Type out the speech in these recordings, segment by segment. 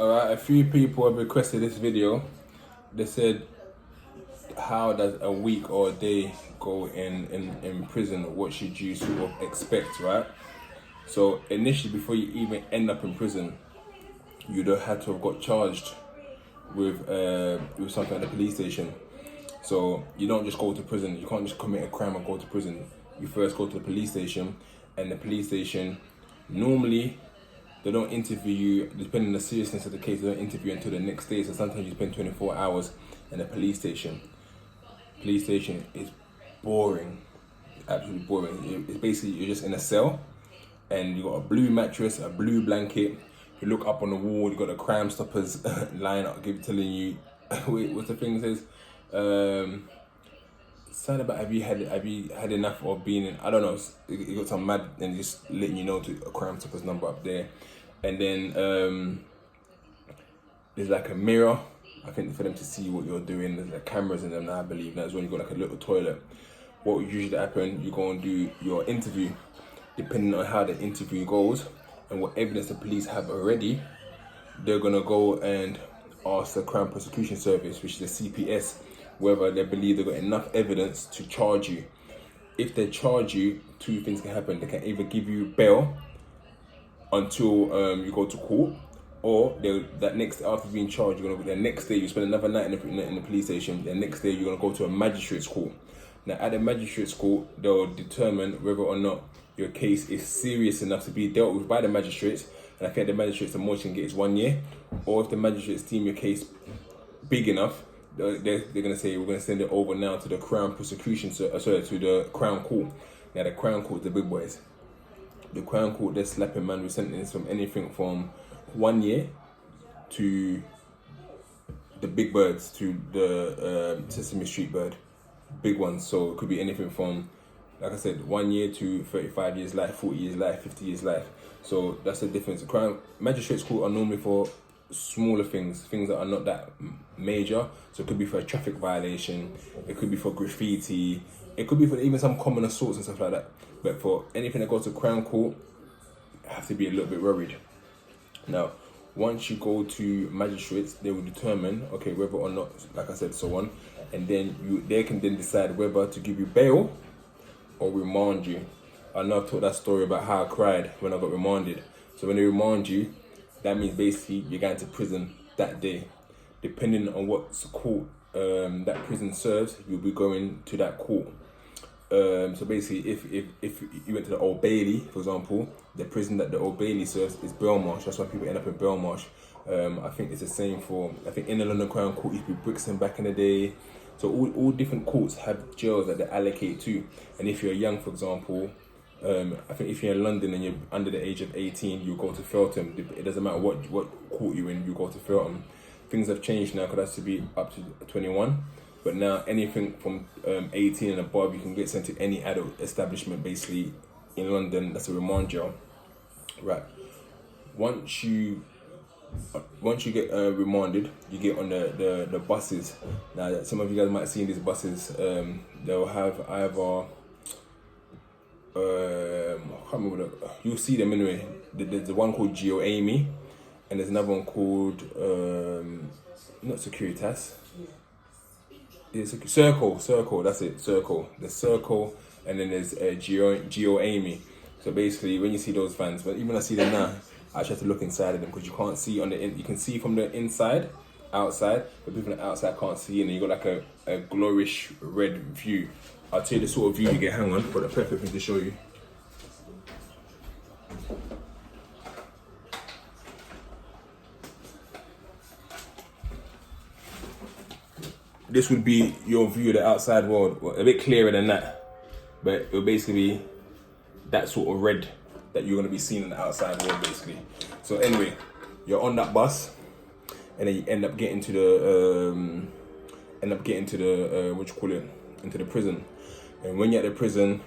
Alright, a few people have requested this video. They said, how does a week or a day go in prison? What should you sort of expect, right? So initially, before you even end up in prison, you'd have had to have got charged with something at the police station. So you don't just go to prison. You can't just commit a crime and go to prison. You first go to the police station, and the police station, normally, they don't interview you, depending on the seriousness of the case, they don't interview you until the next day. So sometimes you spend 24 hours in a police station. Police station is boring, absolutely boring. It's basically, you're just in a cell, and you got a blue mattress, a blue blanket. You look up on the wall, you got the Crime Stoppers line up, telling you, wait, what's the thing says? Sad about have you had enough of being in, I don't know, you got some mad and just letting you know to a Crime Stoppers number up there. And then there's like a mirror, I think, for them to see what you're doing. There's like cameras in them now, I believe. That's when you got like a little toilet. What would usually happen, you go and do your interview. Depending on how the interview goes and what evidence the police have already, they're gonna go and ask the Crime Prosecution Service, which is the CPS, whether they believe they've got enough evidence to charge you. If they charge you, two things can happen. They can either give you bail until you go to court, or that next, after being charged, you're gonna, the next day, you spend another night in the police station. The next day, you're gonna go to a magistrate's court. Now, at the magistrate's court, they'll determine whether or not your case is serious enough to be dealt with by the magistrates. And I think the magistrates, the most you can get is 1 year. Or if the magistrates deem your case big enough, they're gonna say, we're gonna send it over now to the Crown Prosecution, to the Crown Court. Now, the Crown Court, the big boys. The Crown Court, they're slapping man with sentences from anything from 1 year to the big birds, to the Sesame Street bird, big ones. So it could be anything from, like I said, 1 year to 35 years life, 40 years life, 50 years life. So that's the difference. The crime magistrates court are normally for smaller things that are not that major. So it could be for a traffic violation, it could be for graffiti, it could be for even some common assaults and stuff like that. But for anything that goes to Crown Court, you have to be a little bit worried. Now, once you go to magistrates, they will determine, okay, whether or not, like I said, so on, and then they can then decide whether to give you bail or remand you. I know I've told that story about how I cried when I got remanded. So when they remand you, that means basically you're going to prison that day. Depending on what court that prison serves, you'll be going to that court. So basically, if you went to the Old Bailey, for example, the prison that the Old Bailey serves is Belmarsh. That's why people end up in Belmarsh. I think it's the same for, I think in the London Crown Court used to be Brixton back in the day. So all different courts have jails that they allocate to. And if you're young, for example, I think if you're in London and you're under the age of 18, you go to Feltham. It doesn't matter what court you're in, you go to Feltham. Things have changed now, because that should be up to 21. But now anything from 18 and above, you can get sent to any adult establishment basically in London. That's a remand jail. Right. Once you get remanded, you get on the buses. Now, some of you guys might have seen these buses. They'll have either, I can't remember, you'll see them anyway. There's the one called Geo Amy, and there's another one called, not Securitas. It's Circle, that's it, Circle. There's Circle, and then there's Geo Amy. So basically, when you see those vans, but even when I see them now, I actually have to look inside of them, because you can't see on the you can see from the inside, outside, but people on the outside can't see, and then you got like a glorish red view. I'll tell you the sort of view you get. Hang on, got the perfect thing to show you. This would be your view of the outside world, a bit clearer than that, but it will basically be that sort of red that you're going to be seeing in the outside world, basically. So anyway, you're on that bus, and then you end up getting to the into the prison. And when you're at the prison,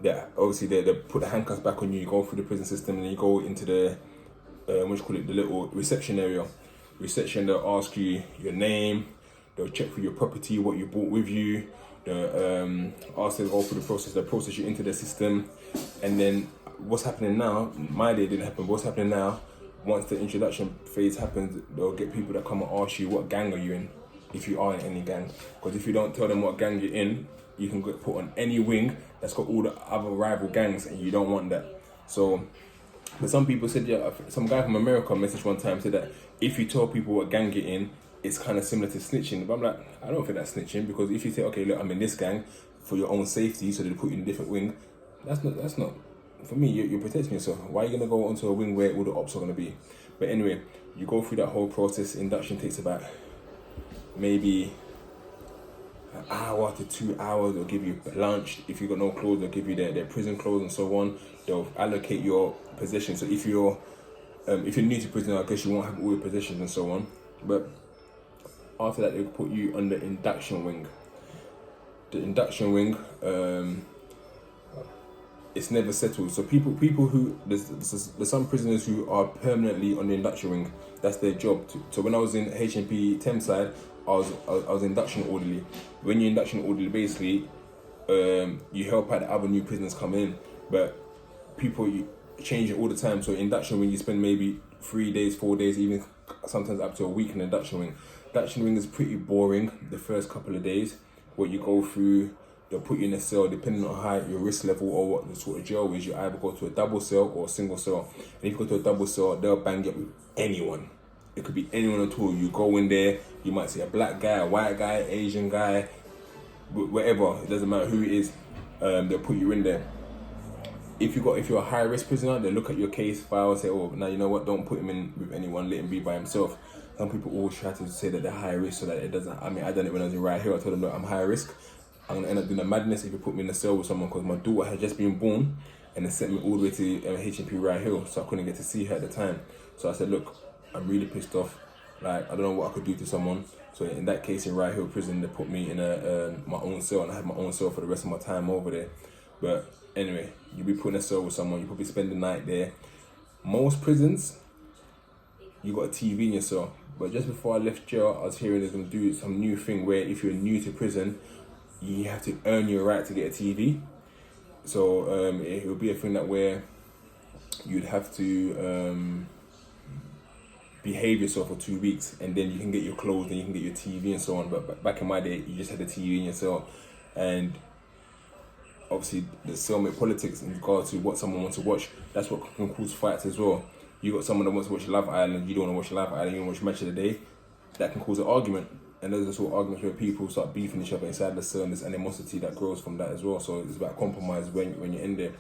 obviously they put the handcuffs back on you. You go through the prison system, and then you go into the the little reception area. Reception, they'll ask you your name. They'll check for your property, what you brought with you. They'll ask you to go through the process. They'll process you into the system. And then what's happening now, my day didn't happen, but what's happening now, once the introduction phase happens, they'll get people that come and ask you what gang are you in, if you are in any gang. Because if you don't tell them what gang you're in, you can get put on any wing that's got all the other rival gangs, and you don't want that. So, but some people said, yeah, some guy from America messaged one time, said that if you tell people what gang you're in, it's kind of similar to snitching. But I'm like, I don't think that's snitching, because if you say, okay, look, I'm in this gang for your own safety, so they put you in a different wing, that's not, for me, you're protecting yourself. Why are you going to go onto a wing where all the ops are going to be? But anyway, you go through that whole process. Induction takes about maybe an hour to 2 hours. They'll give you lunch. If you've got no clothes, they'll give you their prison clothes and so on. They'll allocate your possessions. So if you're new to prison, I guess you won't have all your possessions and so on. But after that, they'll put you on the induction wing. The induction wing, it's never settled. So people who there's some prisoners who are permanently on the induction wing. That's their job. So when I was in HMP Thameside, I was induction orderly. When you're induction orderly, basically, you help out the other new prisoners coming in. But people change it all the time. So induction wing, you spend maybe 3 days, 4 days, even sometimes up to a week in the induction wing. Induction wing is pretty boring the first couple of days. What you go through, they'll put you in a cell depending on how your risk level or what the sort of jail is. You either go to a double cell or a single cell. And if you go to a double cell, they'll bang you up with anyone. It could be anyone at all. You go in there, you might see a black guy, a white guy, Asian guy, whatever. It doesn't matter who it is. They'll put you in there. If you're a high risk prisoner, they look at your case file and say, oh, now you know what? Don't put him in with anyone. Let him be by himself. Some people always try to say that they're high risk so that it doesn't. I mean, I done it when I was in Right Hill. I told them, look, I'm high risk. I'm gonna end up doing a madness if you put me in a cell with someone, because my daughter had just been born and they sent me all the way to HMP Right Hill, so I couldn't get to see her at the time. So I said, look, I'm really pissed off. Like, I don't know what I could do to someone. So in that case, in Right Hill prison, they put me in my own cell, and I had my own cell for the rest of my time over there. But anyway, you'll be put in a cell with someone. You probably spend the night there. Most prisons, you got a TV in your cell. But just before I left jail, I was hearing they're going to do some new thing where if you're new to prison, you have to earn your right to get a TV. So it will be a thing that where you'd have to behave yourself for 2 weeks, and then you can get your clothes and you can get your TV and so on. But back in my day, you just had the TV in your cell. And obviously the cellmate politics in regard to what someone wants to watch, that's what can cause fights as well. You got someone that wants to watch Love Island, you don't want to watch Love Island, you want to watch Match of the Day. That can cause an argument. And those are the sort of arguments where people start beefing each other inside the cell, and there's animosity that grows from that as well. So it's about compromise when you're in there.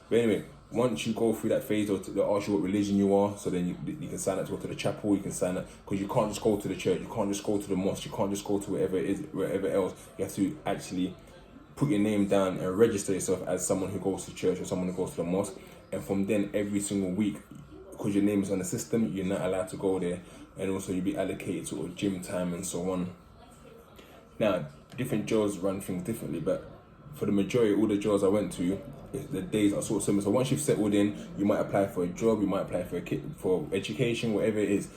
But anyway, once you go through that phase, they'll ask you what religion you are. So then you can sign up to go to the chapel, you can sign up, because you can't just go to the church, you can't just go to the mosque, you can't just go to wherever else. You have to actually put your name down and register yourself as someone who goes to church or someone who goes to the mosque. And from then, every single week, because your name is on the system, you're not allowed to go there. And also you'll be allocated sort of gym time and so on. Now, different jails run things differently, but for the majority, all the jails I went to, the days are sort of similar. So once you've settled in, you might apply for a job, you might apply for education, whatever it is.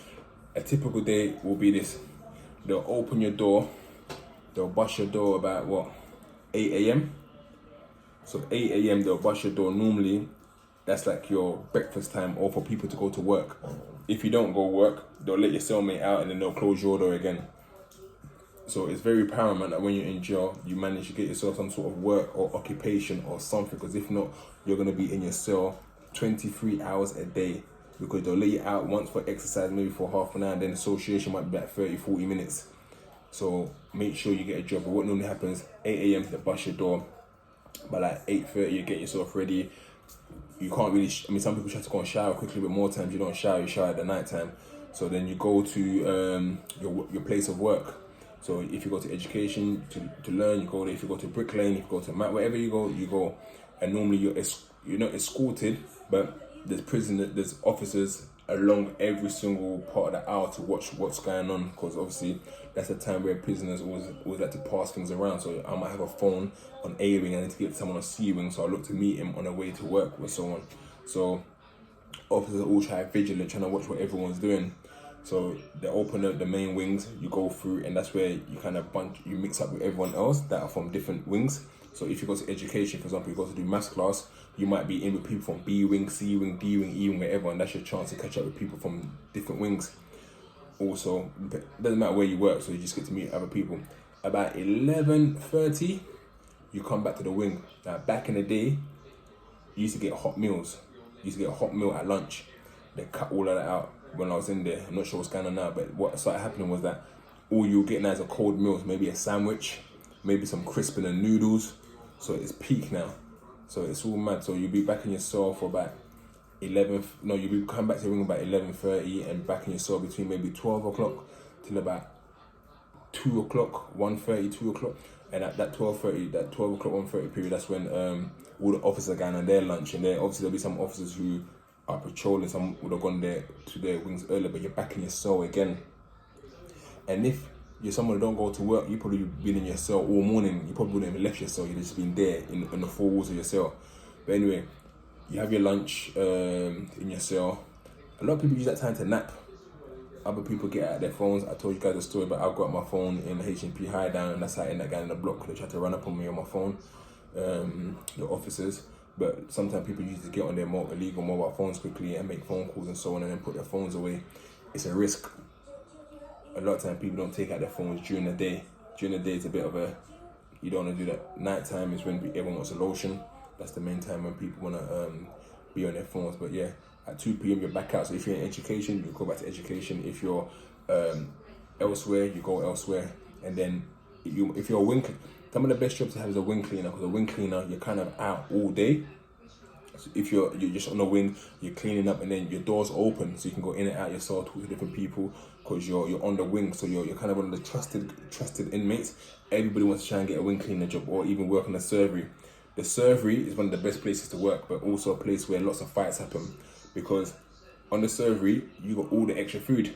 A typical day will be this. They'll open your door, they'll bust your door about 8 a.m. So 8 a.m. they'll bust your door. Normally, that's like your breakfast time, or for people to go to work. If you don't go work, they'll let your cellmate out and then they'll close your door again. So it's very paramount that when you're in jail, you manage to get yourself some sort of work or occupation or something, because if not, you're going to be in your cell 23 hours a day, because they'll let you out once for exercise, maybe for half an hour, and then association might be like 30, 40 minutes. So make sure you get a job. But what normally happens, 8 a.m. they bust your door. By like 8:30, you get yourself ready. You can't really, some people try to go and shower quickly, but more times you don't shower, you shower at the night time. So then you go to your place of work. So if you go to education to learn, you go there. If you go to Brick Lane, if you go to Mat, wherever you go. And normally you're not escorted, but there's officers along every single part of the aisle to watch what's going on, because obviously that's the time where prisoners always like to pass things around. So I might have a phone on A wing, I need to get someone on C wing, so I look to meet him on the way to work with someone. So officers are all vigilant, trying to watch what everyone's doing. So they open up the main wings, you go through, and that's where you kind of you mix up with everyone else that are from different wings. So if you go to education, for example, you go to do maths class, you might be in with people from B wing, C wing, D wing, E wing, wherever, and that's your chance to catch up with people from different wings. Also, it doesn't matter where you work, so you just get to meet other people. About 11:30, you come back to the wing. Now, back in the day, you used to get hot meals. You used to get a hot meal at lunch. They cut all of that out when I was in there. I'm not sure what's going on now, but what started happening was that all you were getting as a cold meal, maybe a sandwich, maybe some crisp and noodles. So it's peak now. So it's all mad. So you'll be back in your cell for about you'll be coming back to the wing about 11:30 and back in your cell between maybe 12 o'clock till about 2 o'clock, 1:30, 2 o'clock. And at that 12:30, that 12 o'clock, 1:30 period, that's when all the officers are going on their lunch. And then obviously there'll be some officers who are patrolling, some would have gone there to their wings earlier, but you're back in your cell again. And if you're someone who don't go to work, you've probably been in your cell all morning. You probably wouldn't have left your cell, you've just been there in the four walls of your cell. But anyway, you have your lunch in your cell. A lot of people use that time to nap. Other people get out their phones. I told you guys a story, but I've got my phone in the HMP high down, and that's how I ended up getting in the block. They tried to run up on me on my phone, the officers. But sometimes people use to get on their illegal mobile phones quickly and make phone calls and so on, and then put their phones away. It's a risk. A lot of times people don't take out their phones during the day. During the day, it's a bit of you don't want to do that. Night time is when everyone wants a lotion. That's the main time when people want to be on their phones. But yeah, at 2 p.m. you're back out. So if you're in education, you go back to education. If you're elsewhere, you go elsewhere. And then if you're a wing, some of the best jobs to have is a wing cleaner, because a wing cleaner, you're kind of out all day. So if you're just on the wing, you're cleaning up, and then your door's open, so you can go in and out your cell, talk to different people, because you're on the wing, so you're kind of one of the trusted inmates. Everybody wants to try and get a wing cleaner job, or even work in the servery. The servery is one of the best places to work, but also a place where lots of fights happen, because on the servery you got all the extra food.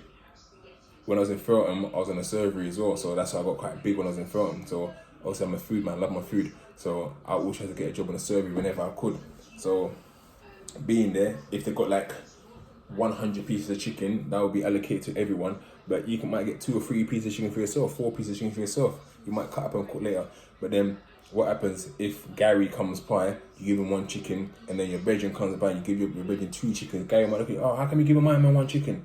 When I was in Feltham, I was in the servery as well, so that's why I got quite big when I was in Feltham. So obviously I'm a food man, I love my food, so I always try to get a job in the servery whenever I could. So being there, if they got like 100 pieces of chicken, that will be allocated to everyone, but you might get 2 or 3 pieces of chicken for yourself, 4 pieces of chicken for yourself. You might cut up and cook later. But then what happens if Gary comes by, you give him 1 chicken, and then your brethren comes by and you give your brethren 2 chickens. Gary might look at you, oh, how can we give my man 1 chicken?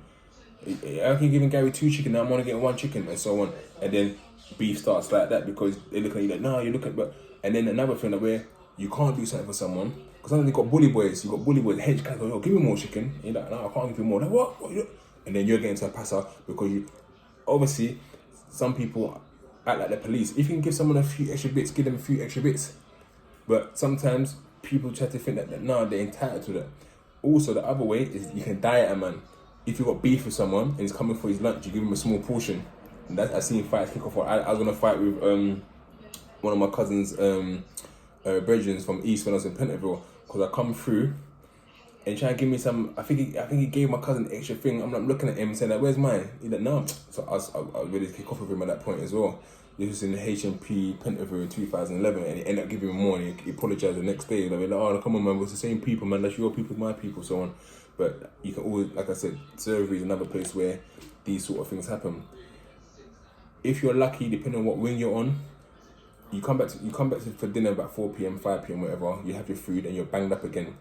How can you give Gary 2 chicken, now I'm only getting 1 chicken, and so on. And then beef starts like that, because they look at you like, no, you look at, but, and then another thing that where you can't do something for someone, because sometimes you've got bully boys, hedge guys go, yo, give me more chicken. And you're like, no, I can't give you more. Like, what? And then you're getting to a passer, because obviously, some people act like the police. If you can give someone a few extra bits, give them a few extra bits. But sometimes people try to think that no, they're entitled to that. Also, the other way is you can diet a man. If you've got beef with someone and he's coming for his lunch, you give him a small portion. And that's, I've seen fights kick off. I was going to fight with one of my cousins' brethren from East when I was in Pentonville, because I come through and try and give me some. I think he gave my cousin an extra thing. I'm like looking at him saying like, "Where's mine?" He's like, "No." So I was ready to kick off with him at that point as well. This was in the HMP Pentonville in 2011, and he ended up giving me more. And he apologized the next day. Like, "Oh, come on, man, it's the same people, man. That's your people, my people, so on." But you can always, like I said, surgery is another place where these sort of things happen. If you're lucky, depending on what wing you're on, you come back for dinner about 4 p.m, 5 p.m, whatever. You have your food and you're banged up again.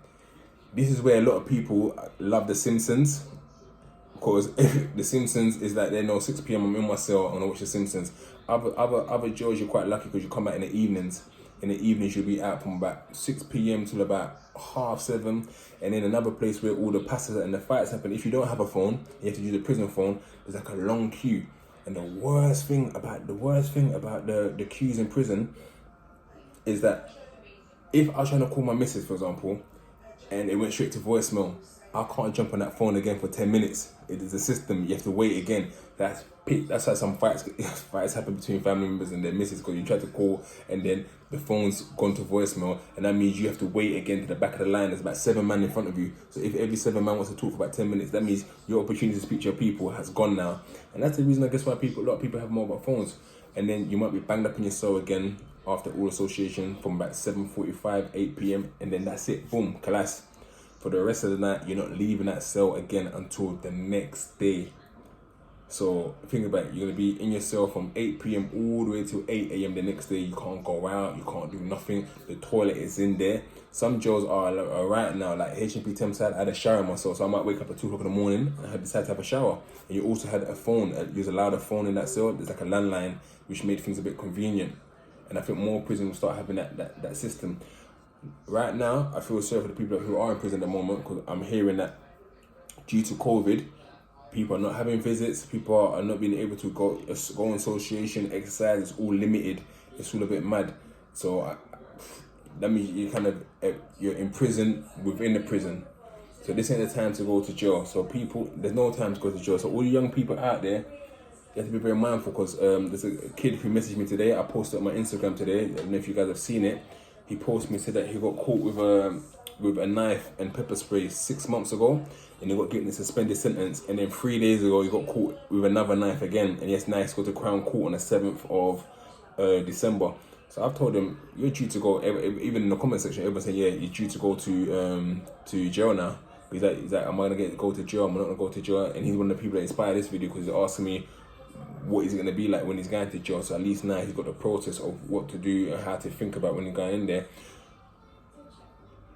This is where a lot of people love The Simpsons, because The Simpsons is like, they know 6 p.m. I'm in my cell and I watch The Simpsons. Other Joes, you're quite lucky because you come out in the evenings. In the evenings, you'll be out from about 6 p.m. till about 7:30. And then another place where all the passes and the fights happen. If you don't have a phone, you have to use a prison phone. There's like a long queue. And the worst thing about the queues in prison is that if I was trying to call my missus, for example, and it went straight to voicemail, I can't jump on that phone again for 10 minutes. It is a system, you have to wait again. That's why some fights happen between family members and their missus, because you try to call and then the phone's gone to voicemail, and that means you have to wait again to the back of the line. There's about 7 men in front of you. So if every 7 man wants to talk for about 10 minutes, that means your opportunity to speak to your people has gone now. And that's the reason, I guess, why a lot of people have mobile phones. And then you might be banged up in your cell again after all association from about 7:45, 8 p.m. And then that's it, boom, kalas. For the rest of the night, you're not leaving that cell again until the next day. So think about it, you're gonna be in your cell from 8 p.m. all the way till 8 a.m. the next day. You can't go out, you can't do nothing. The toilet is in there. Some jails are right now, like HMP Thameside. I had a shower myself, so I might wake up at 2 o'clock in the morning and I decide to have a shower. And you also had a phone, you was allowed a phone in that cell. There's like a landline, which made things a bit convenient. And I think more prisons will start having that system. Right now, I feel sorry for the people who are in prison at the moment, because I'm hearing that due to COVID, people are not having visits, people are not being able to go in association, exercise, it's all limited, it's all a bit mad. So that means you're in prison within the prison. So this ain't the time to go to jail. So people, there's no time to go to jail. So all you young people out there, you have to be very mindful, because there's a kid who messaged me today. I posted on my Instagram today. I don't know if you guys have seen it. He posted me, said that he got caught with a knife and pepper spray 6 months ago, and he got given a suspended sentence. And then 3 days ago, he got caught with another knife again. And yes, now he's got to Crown Court on the 7th of December. So I've told him, you're due to go. Even in the comment section, everyone's saying, yeah, you're due to go to jail now. He's like, am I gonna go to jail? Am I not gonna go to jail? And he's one of the people that inspired this video, because he's asking me what is it gonna be like when he's going to jail. So at least now he's got the process of what to do and how to think about when he's going in there.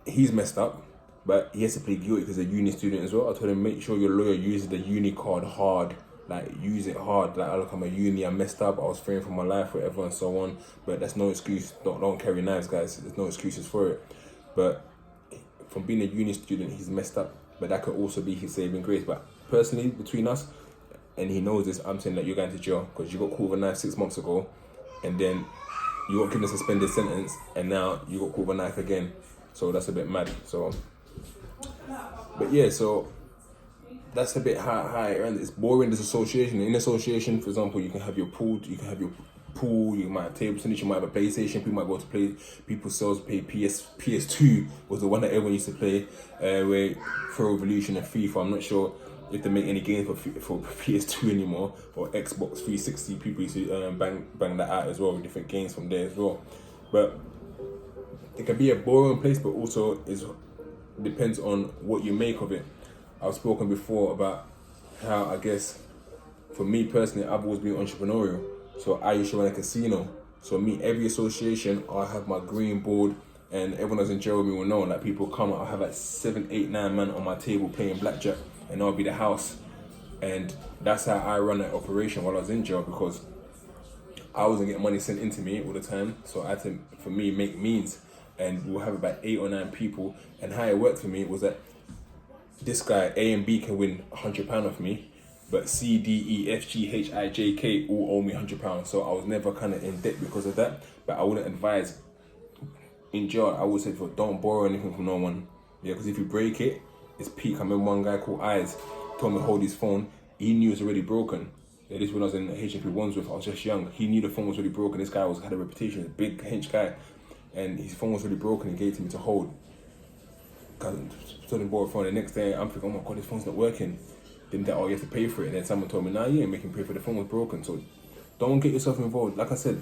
He's messed up, but he has to plead guilty because he's a uni student as well. I told him, make sure your lawyer uses the uni card hard. Like, use it hard. Like, look, I'm a uni, I messed up, I was fearing for my life, whatever, and so on. But that's no excuse. Don't carry knives, guys. There's no excuses for it. But from being a uni student, he's messed up. But that could also be his saving grace. But personally, between us, and he knows this, I'm saying that you're going to jail, because you got caught with a knife 6 months ago, and then you got given a suspended sentence, and now you got caught with a knife again. So that's a bit mad. So, but yeah, so that's a bit high, and it's boring. This association. In association, for example, you can have your pool, you might have table tennis, you might have a PlayStation, people might go to play, people cells play PS2 was the one that everyone used to play, where Pro Evolution and FIFA. I'm not sure if they make any games for PS2 anymore, or Xbox 360. People used to bang that out as well, with different games from there as well. But it can be a boring place, but also depends on what you make of it. I've spoken before about how, I guess, for me personally, I've always been entrepreneurial. So I used to run a casino. So me, every association, I have my green board, and everyone that's in jail with me will know, like, people come, I'll have like 7, 8, 9 men on my table playing blackjack, and I'll be the house. And that's how I run an operation while I was in jail, because I wasn't getting money sent into me all the time. So I had to, for me, make means. And we'll have about 8 or 9 people. And how it worked for me was that this guy, A and B, can win £100 off me, but C, D, E, F, G, H, I, J, K all owe me £100. So I was never kind of in debt because of that. But I wouldn't advise, in jail, I would say, don't borrow anything from no one. Yeah, because if you break it, it's peak. I remember one guy called Eyes told me to hold his phone. He knew it was already broken. Yeah, this when I was in HMP Wandsworth, I was just young. He knew the phone was already broken. This guy had a reputation, a big hench guy. And his phone was really broken and gave it to me to hold. Cause I told him borrow a phone. The next day, I'm thinking, oh my God, this phone's not working. Then you have to pay for it. And then someone told me, nah, you ain't making pay for it. The phone was broken. So don't get yourself involved. Like I said,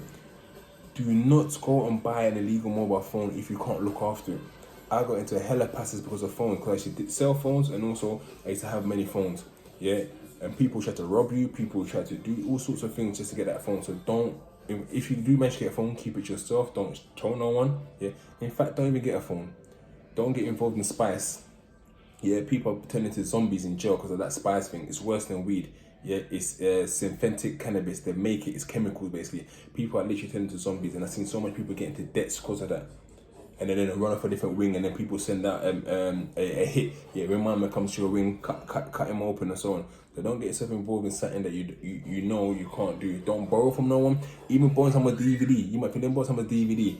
do not go and buy an illegal mobile phone if you can't look after it. I got into hella passes because of phones, because I actually did cell phones, and also I used to have many phones. Yeah, and people try to rob you. People try to do all sorts of things just to get that phone. So don't. If you do manage to get a phone, keep it yourself. Don't tell no one. Yeah. In fact, don't even get a phone. Don't get involved in spice. Yeah. People are turning into zombies in jail because of that spice thing. It's worse than weed. Yeah. It's synthetic cannabis. They make it. It's chemicals basically. People are literally turning into zombies, and I've seen so much people get into debts because of that. And then they run off a different wing, and then people send out a hit. Yeah, when my man comes to your wing, cut him open and so on. So don't get yourself involved in something that you know you can't do. Don't borrow from no one. Even borrowing someone's DVD. You might think, borrow someone's DVD.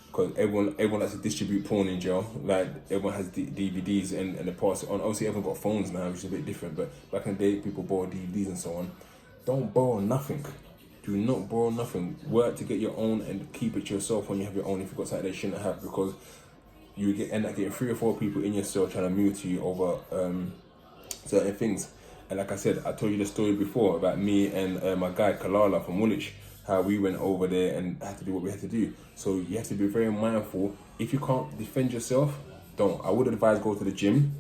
Because everyone likes to distribute porn in jail. Like, everyone has DVDs and they pass it on. Obviously, everyone got phones now, which is a bit different. But back in the day, people borrow DVDs and so on. Don't borrow nothing. Do not borrow nothing. Work to get your own and keep it to yourself when you have your own, if you've got something that you shouldn't have, because you end up getting 3 or 4 people in your cell trying to move to you over certain things. And like I said, I told you the story before about me and my guy Kalala from Woolwich, how we went over there and had to do what we had to do. So you have to be very mindful. If you can't defend yourself, don't. I would advise go to the gym.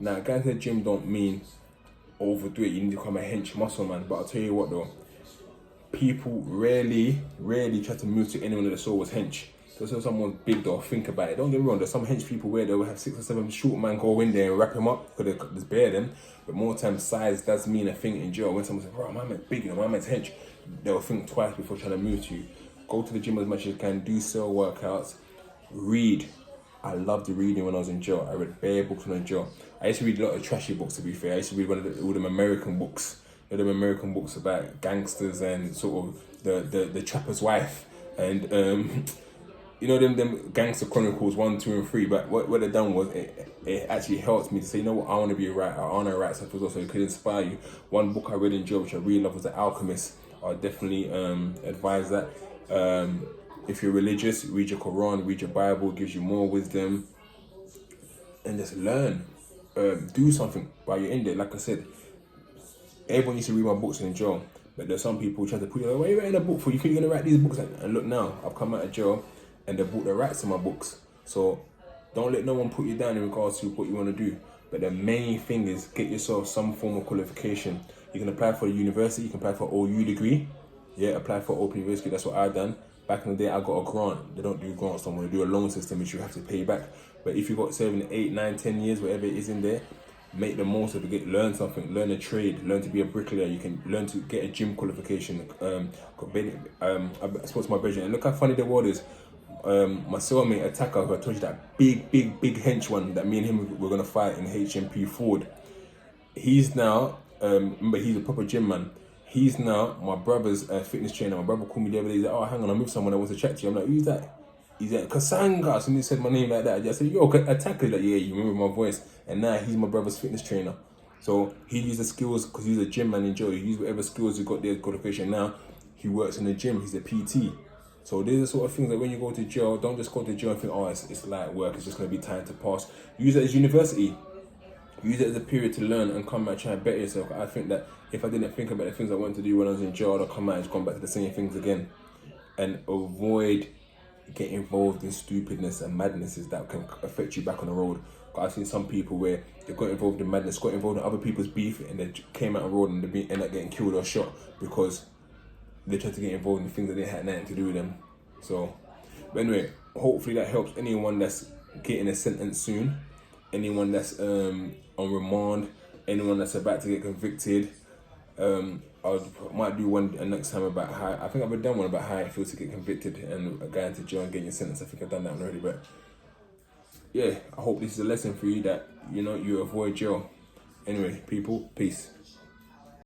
Now, going to the gym don't mean overdo it. You need to become a hench muscle man. But I'll tell you what though, people rarely try to move to anyone that they saw was hench. So if someone's big though, think about it. Don't get me wrong, there's some hench people where they will have 6 or 7 short man go in there and wrap him up because there's bare them. But more times size does mean a thing in jail. When someone says, bro, my man's big, you know, my man's hench, they'll think twice before trying to move to you. Go to the gym as much as you can, do cell workouts, read. I loved the reading when I was in jail. I read bare books when I was in jail. I used to read a lot of trashy books, to be fair. I used to read all them American books. Them American books about gangsters and sort of the trapper's wife. And, you know, them Gangster Chronicles 1, 2, and 3. But what they done was, it actually helped me to say, you know what, I want to be a writer. I want to write something also. It could inspire you. One book I read in jail, which I really loved, was The Alchemist. I definitely advise that. If you're religious, read your Quran, read your Bible, it gives you more wisdom. And just learn. Do something while you're in there. Like I said, everyone used to read my books in jail. But there's some people trying to put you like, what are you writing a book for? You think you're going to write these books? And look now, I've come out of jail and they bought the rights to my books. So don't let no one put you down in regards to what you want to do. But the main thing is get yourself some form of qualification. You can apply for a university, you can apply for an OU degree. Yeah, apply for Open University, that's what I've done. Back in the day, I got a grant. They don't do grants no more. They do a loan system which you have to pay back. But if you got 7, 8, 9, 10 years, whatever it is in there, make the most of it. Learn something. Learn a trade. Learn to be a bricklayer. You can learn to get a gym qualification. I spoke to my brother, and look how funny the world is. My cellmate Attacker, who I told you, that big hench one that me and him were gonna fight in HMP Ford. He's now, remember, he's a proper gym man. He's now my brother's fitness trainer. My brother called me the other day. He's like, oh, hang on, I'm with someone that wants to chat to you. I'm like, who's that? He's like, Kasanga. So he said my name like that. I said, yo, Attacker. He's like, yeah, you remember my voice. And now he's my brother's fitness trainer. So he used the skills, because he's a gym man in jail. He used whatever skills he got there, qualification. Now he works in the gym. He's a PT. So these are the sort of things that when you go to jail, don't just go to jail and think, oh, it's light work. It's just going to be time to pass. Use it as university. Use it as a period to learn and come out and try and better yourself. I think that if I didn't think about the things I wanted to do when I was in jail, I'd come out and just gone back to the same things again. And avoid getting involved in stupidness and madnesses that can affect you back on the road. I've seen some people where they got involved in madness, got involved in other people's beef, and they came out on the road and they end up getting killed or shot because they tried to get involved in things that they had nothing to do with them. So, but anyway, hopefully that helps anyone that's getting a sentence soon, anyone that's on remand, anyone that's about to get convicted. I might do one next time about how, I think I've done one about how it feels to get convicted and a guy into jail and getting your sentence. I think I've done that one already, but yeah, I hope this is a lesson for you that, you know, you avoid jail. Anyway, people, peace.